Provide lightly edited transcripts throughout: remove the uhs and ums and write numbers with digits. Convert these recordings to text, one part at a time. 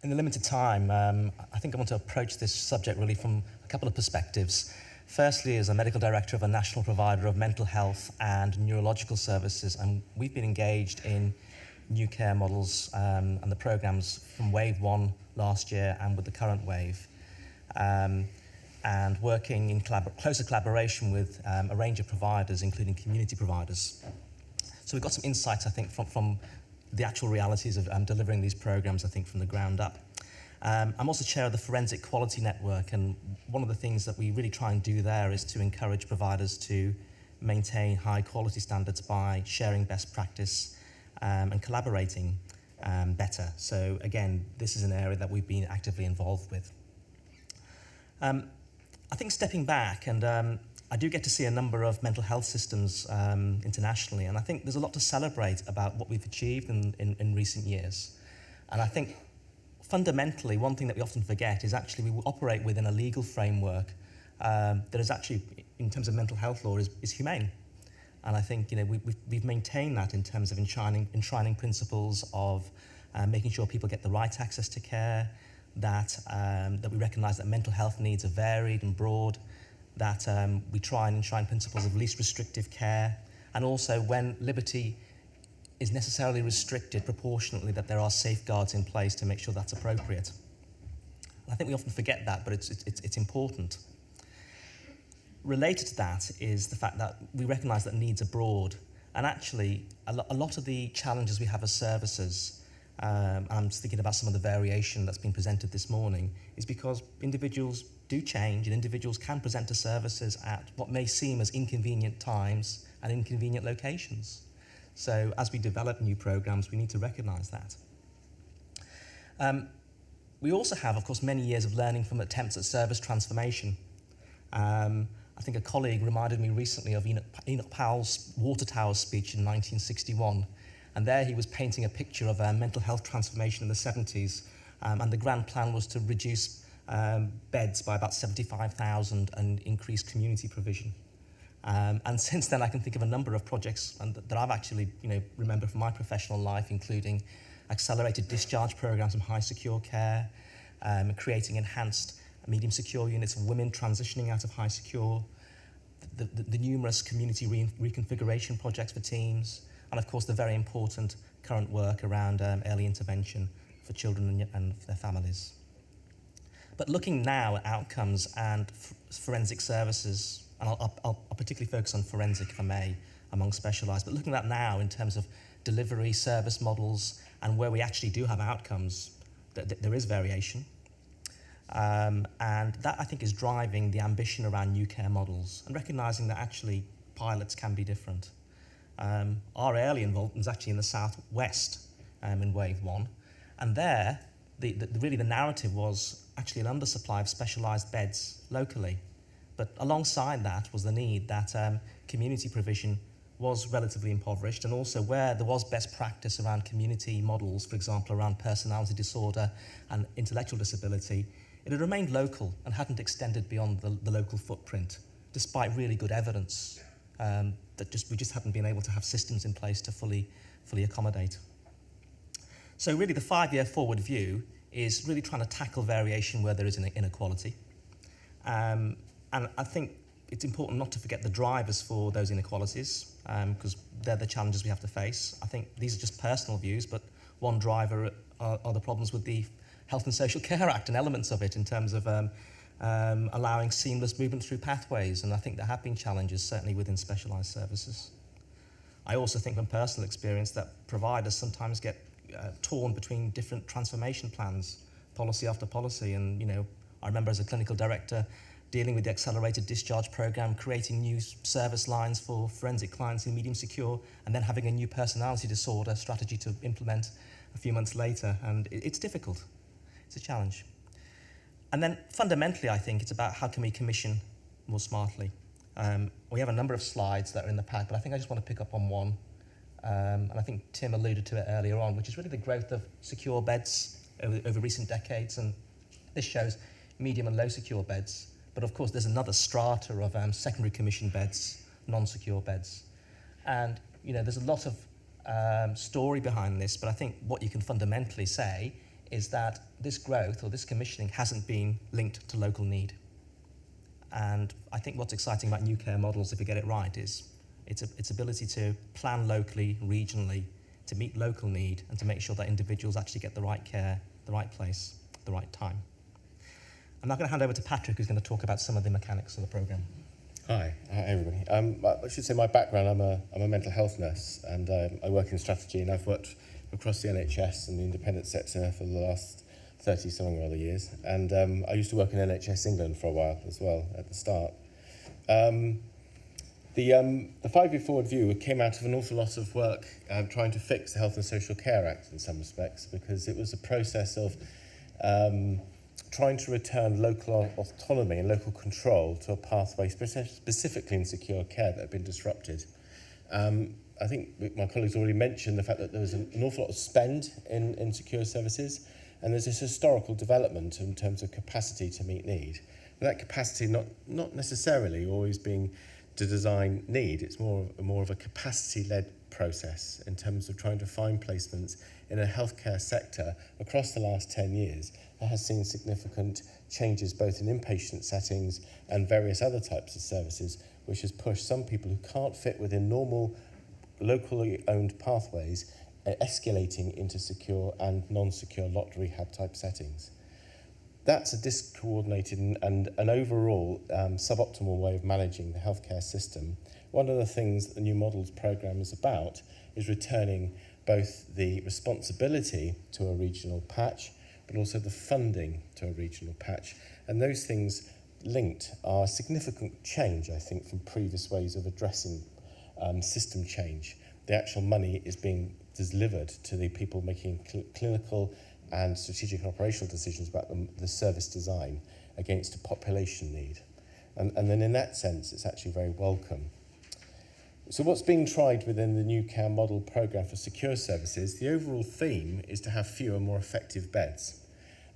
In the limited time, I think I want to approach this subject really from a couple of perspectives. Firstly, as a medical director of a national provider of mental health and neurological services, and we've been engaged in new care models and the programs from Wave 1 last year and with the current wave, and working in closer collaboration with a range of providers, including community providers. So we've got some insights, I think, from the actual realities of delivering these programs, I think, from the ground up. I'm also chair of the Forensic Quality Network, and one of the things that we really try and do there is to encourage providers to maintain high quality standards by sharing best practice and collaborating better. So again, this is an area that we've been actively involved with. I think stepping back, and I do get to see a number of mental health systems internationally, and I think there's a lot to celebrate about what we've achieved in recent years. And I think fundamentally, one thing that we often forget is actually we operate within a legal framework that is actually, in terms of mental health law, is humane. And I think we've maintained that in terms of enshrining principles of making sure people get the right access to care, that we recognise that mental health needs are varied and broad, that we try and enshrine principles of least restrictive care, and also when liberty is necessarily restricted proportionately, that there are safeguards in place to make sure that's appropriate. I think we often forget that, but it's important. Related to that is the fact that we recognise that needs are broad, and actually a lot of the challenges we have as services, and I'm just thinking about some of the variation that's been presented this morning, is because individuals do change and individuals can present to services at what may seem as inconvenient times and inconvenient locations. So as we develop new programs, we need to recognise that. We also have, of course, many years of learning from attempts at service transformation. I think a colleague reminded me recently of Enoch Powell's Water Towers speech in 1961. And there he was painting a picture of mental health transformation in the 70s. And the grand plan was to reduce beds by about 75,000 and increase community provision. And since then, I can think of a number of projects that I've actually remember from my professional life, including accelerated discharge programs from high secure care, creating enhanced medium secure units of women transitioning out of high secure, the numerous community reconfiguration projects for teams, and of course the very important current work around early intervention for children and their families. But looking now at outcomes and forensic services, and I'll particularly focus on forensic, if I may, among specialised, but looking at that now in terms of delivery, service models, and where we actually do have outcomes, there is variation. And that, I think, is driving the ambition around new care models and recognising that actually pilots can be different. Our early involvement was actually in the southwest in Wave 1, and there, really the narrative was actually an undersupply of specialised beds locally. But alongside that was the need that community provision was relatively impoverished, and also where there was best practice around community models, for example, around personality disorder and intellectual disability, it had remained local and hadn't extended beyond the local footprint, despite really good evidence that we just hadn't been able to have systems in place to fully accommodate. So really the 5-year forward view is really trying to tackle variation where there is an inequality. And I think it's important not to forget the drivers for those inequalities, because they're the challenges we have to face. I think these are just personal views, but one driver are the problems with the Health and Social Care Act and elements of it in terms of allowing seamless movement through pathways, and I think there have been challenges, certainly within specialised services. I also think from personal experience that providers sometimes get torn between different transformation plans, policy after policy, and I remember as a clinical director dealing with the accelerated discharge program, creating new service lines for forensic clients in medium secure, and then having a new personality disorder strategy to implement a few months later, and it's difficult. It's a challenge. And then fundamentally, I think it's about how can we commission more smartly. We have a number of slides that are in the pack, but I think I just want to pick up on one. And I think Tim alluded to it earlier on, which is really the growth of secure beds over recent decades. And this shows medium and low secure beds. But of course, there's another strata of secondary commission beds, non-secure beds. And there's a lot of story behind this, but I think what you can fundamentally say is that this growth or this commissioning hasn't been linked to local need. And I think what's exciting about new care models, if you get it right, is its ability to plan locally, regionally, to meet local need and to make sure that individuals actually get the right care, the right place, the right time. I'm now going to hand over to Patrick, who's going to talk about some of the mechanics of the programme. Hi everybody. I should say my background, I'm a mental health nurse, and I work in strategy, and I've worked across the NHS and the independent sector for the last 30-something or other years. And I used to work in NHS England for a while as well at the start. The 5-year forward view came out of an awful lot of work trying to fix the Health and Social Care Act in some respects, because it was a process of trying to return local autonomy and local control to a pathway specifically in secure care that had been disrupted. I think my colleagues already mentioned the fact that there was an awful lot of spend in secure services, and there's this historical development in terms of capacity to meet need. And that capacity not necessarily always being to design need, it's more of a capacity-led process in terms of trying to find placements in a healthcare sector across the last 10 years that has seen significant changes both in inpatient settings and various other types of services, which has pushed some people who can't fit within normal locally owned pathways escalating into secure and non-secure lot rehab type settings. That's a discoordinated and an overall suboptimal way of managing the healthcare system. One of the things that the New Models programme is about is returning both the responsibility to a regional patch, but also the funding to a regional patch. And those things linked are significant change, I think, from previous ways of addressing system change. The actual money is being delivered to the people making clinical and strategic and operational decisions about the service design against a population need. And then in that sense, it's actually very welcome. So what's being tried within the New Care Model programme for secure services, the overall theme is to have fewer, more effective beds.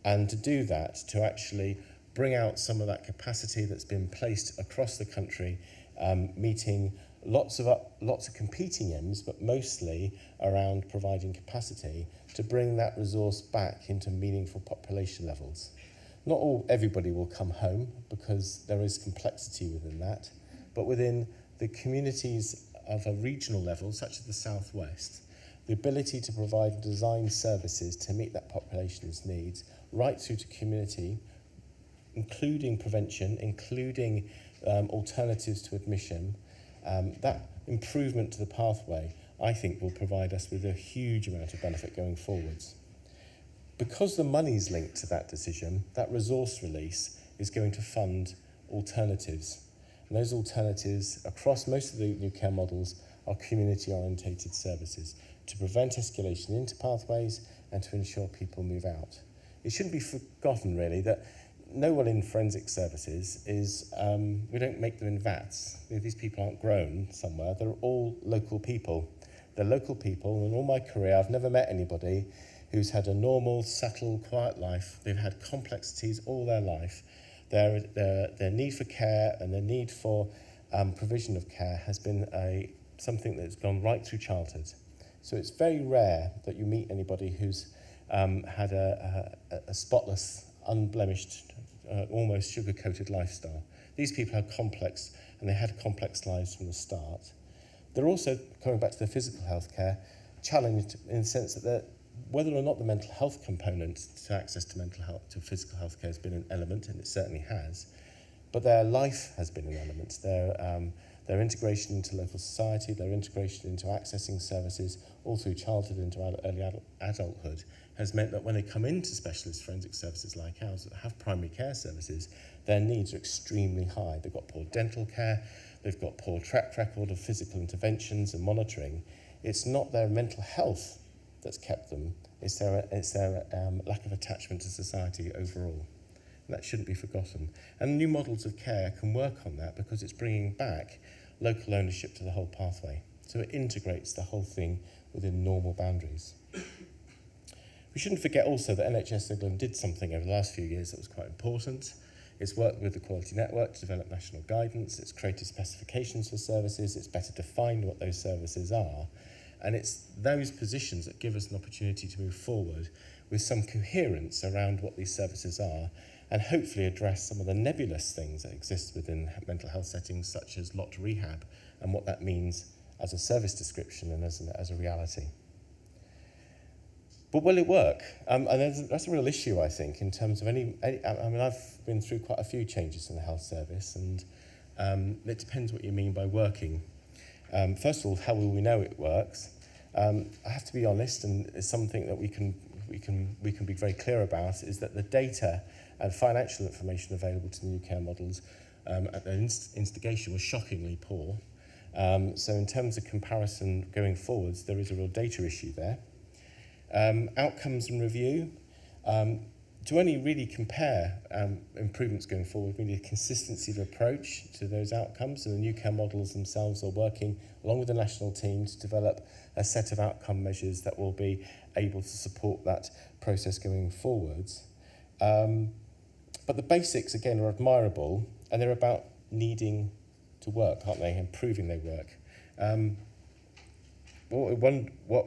And to do that, to actually bring out some of that capacity that's been placed across the country, meeting lots of competing aims, but mostly around providing capacity to bring that resource back into meaningful population levels. Not everybody will come home because there is complexity within that, but within the communities of a regional level, such as the Southwest, the ability to provide and design services to meet that population's needs right through to community, including prevention, including alternatives to admission, that improvement to the pathway, I think, will provide us with a huge amount of benefit going forwards. Because the money's linked to that decision, that resource release is going to fund alternatives. And those alternatives across most of the new care models are community-orientated services to prevent escalation into pathways and to ensure people move out. It shouldn't be forgotten, really, that no one in forensic services is, we don't make them in vats. These people aren't grown somewhere. They're all local people. They're local people, and all my career, I've never met anybody who's had a normal, settled, quiet life. They've had complexities all their life. Their need for care and their need for provision of care has been something that's gone right through childhood. So it's very rare that you meet anybody who's had a spotless, unblemished, almost sugar-coated lifestyle. These people are complex, and they had complex lives from the start. They're also, coming back to the physical health care, challenged in the sense that whether or not the mental health component to access to mental health, to physical health care has been an element, and it certainly has, but their life has been an element. Their integration into local society, their integration into accessing services all through childhood into early adulthood has meant that when they come into specialist forensic services like ours that have primary care services, their needs are extremely high. They've got poor dental care, they've got poor track record of physical interventions and monitoring. It's not their mental health that's kept them, it's their lack of attachment to society overall. And that shouldn't be forgotten. And new models of care can work on that because it's bringing back local ownership to the whole pathway. So it integrates the whole thing within normal boundaries. We shouldn't forget also that NHS England did something over the last few years that was quite important. It's worked with the Quality Network to develop national guidance, it's created specifications for services, it's better defined what those services are, and it's those positions that give us an opportunity to move forward with some coherence around what these services are, and hopefully address some of the nebulous things that exist within mental health settings, such as locked rehab, and what that means as a service description and as a reality. But will it work? And that's a real issue, I think, in terms of I've been through quite a few changes in the health service, and it depends what you mean by working. First of all, how will we know it works? I have to be honest, and it's something that we can be very clear about, is that the data and financial information available to the new care models at the instigation was shockingly poor. So in terms of comparison going forwards, there is a real data issue there. Outcomes and review. To only really compare improvements going forward, we need a consistency of approach to those outcomes. So the new care models themselves are working along with the national team to develop a set of outcome measures that will be able to support that process going forwards. But the basics, again, are admirable, and they're about needing to work, aren't they, and proving they work. What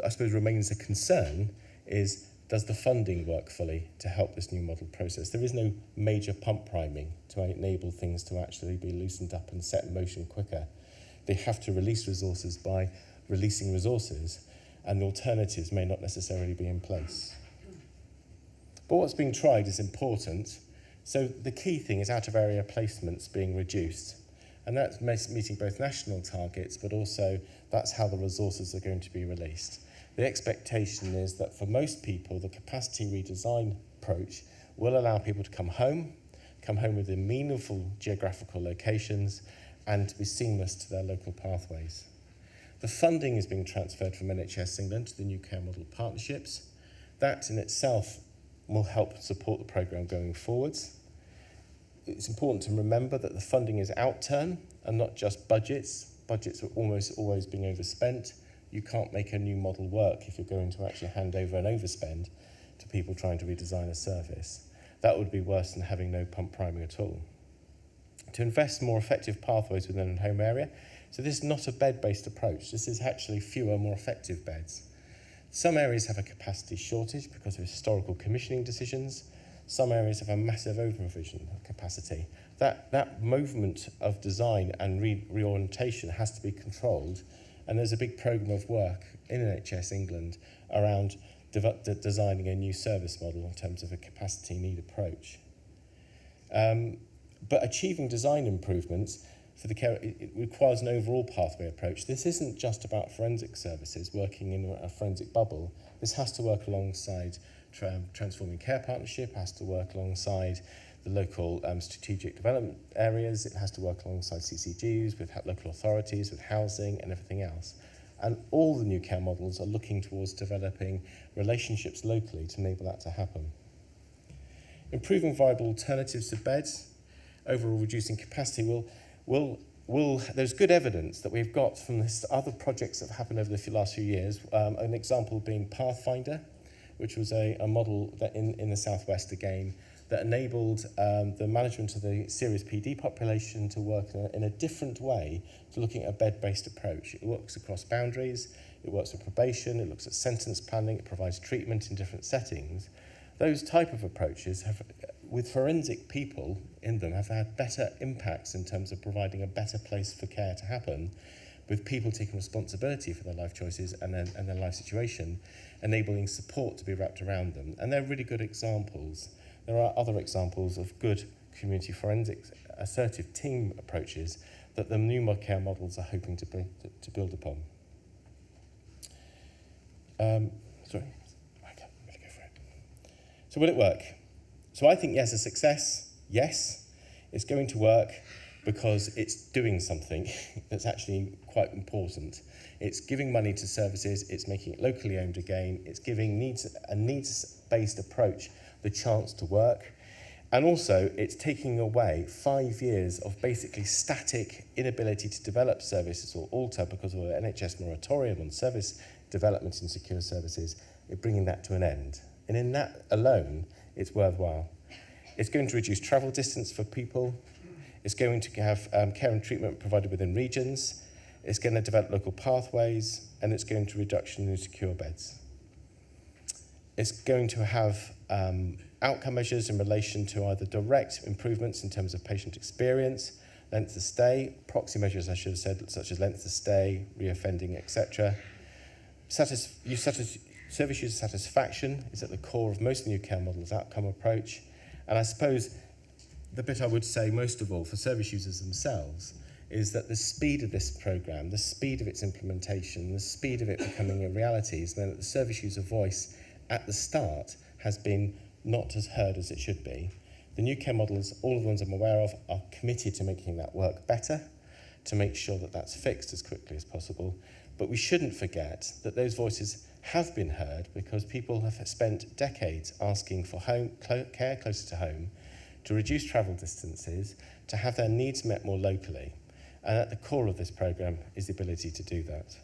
I suppose remains a concern is, does the funding work fully to help this new model process? There is no major pump priming to enable things to actually be loosened up and set in motion quicker. They have to release resources by releasing resources, and the alternatives may not necessarily be in place. But what's being tried is important. So the key thing is out-of-area placements being reduced. And that's meeting both national targets, but also that's how the resources are going to be released. The expectation is that for most people, the capacity redesign approach will allow people to come home within meaningful geographical locations, and to be seamless to their local pathways. The funding is being transferred from NHS England to the new care model partnerships. That in itself will help support the programme going forwards. It's important to remember that the funding is outturn and not just budgets. Budgets are almost always being overspent. You can't make a new model work if you're going to actually hand over an overspend to people trying to redesign a service. That would be worse than having no pump priming at all. To invest more effective pathways within a home area. So this is not a bed-based approach. This is actually fewer, more effective beds. Some areas have a capacity shortage because of historical commissioning decisions. Some areas have a massive over-provision of capacity. That movement of design and reorientation has to be controlled, and there's a big programme of work in NHS England around designing a new service model in terms of a capacity need approach. But achieving design improvements for the care, it requires an overall pathway approach. This isn't just about forensic services working in a forensic bubble. This has to work alongside transforming care partnership, has to work alongside the local strategic development areas, it has to work alongside CCGs, with local authorities, with housing and everything else. And all the new care models are looking towards developing relationships locally to enable that to happen. Improving viable alternatives to beds, overall reducing capacity there's good evidence that we've got from this other projects that have happened over the last few years, an example being Pathfinder, which was a model that in the southwest again, that enabled the management of the serious PD population to work in a different way to looking at a bed-based approach. It works across boundaries, it works with probation, it looks at sentence planning, it provides treatment in different settings. Those type of approaches have, with forensic people in them, have had better impacts in terms of providing a better place for care to happen, with people taking responsibility for their life choices and their life situation, enabling support to be wrapped around them. And they're really good examples. There are other examples of good community forensics, assertive team approaches that the new care models are hoping to build upon. So will it work? So I think yes, a success, yes, it's going to work because it's doing something that's actually quite important. It's giving money to services, it's making it locally owned again, it's giving a needs-based approach the chance to work, and also it's taking away 5 years of basically static inability to develop services or alter because of an NHS moratorium on service development in secure services, bringing that to an end. And in that alone, it's worthwhile. It's going to reduce travel distance for people. It's going to have care and treatment provided within regions. It's going to develop local pathways, and it's going to reduction in secure beds. It's going to have outcome measures in relation to either direct improvements in terms of patient experience, length of stay, proxy measures, I should have said, such as length of stay, reoffending, etc. Service user satisfaction is at the core of most new care models' outcome approach. And I suppose the bit I would say most of all for service users themselves is that the speed of this programme, the speed of its implementation, the speed of it becoming a reality is then that the service user voice at the start has been not as heard as it should be. The new care models, all of the ones I'm aware of, are committed to making that work better, to make sure that that's fixed as quickly as possible. But we shouldn't forget that those voices have been heard because people have spent decades asking for care closer to home, to reduce travel distances, to have their needs met more locally. And at the core of this programme is the ability to do that.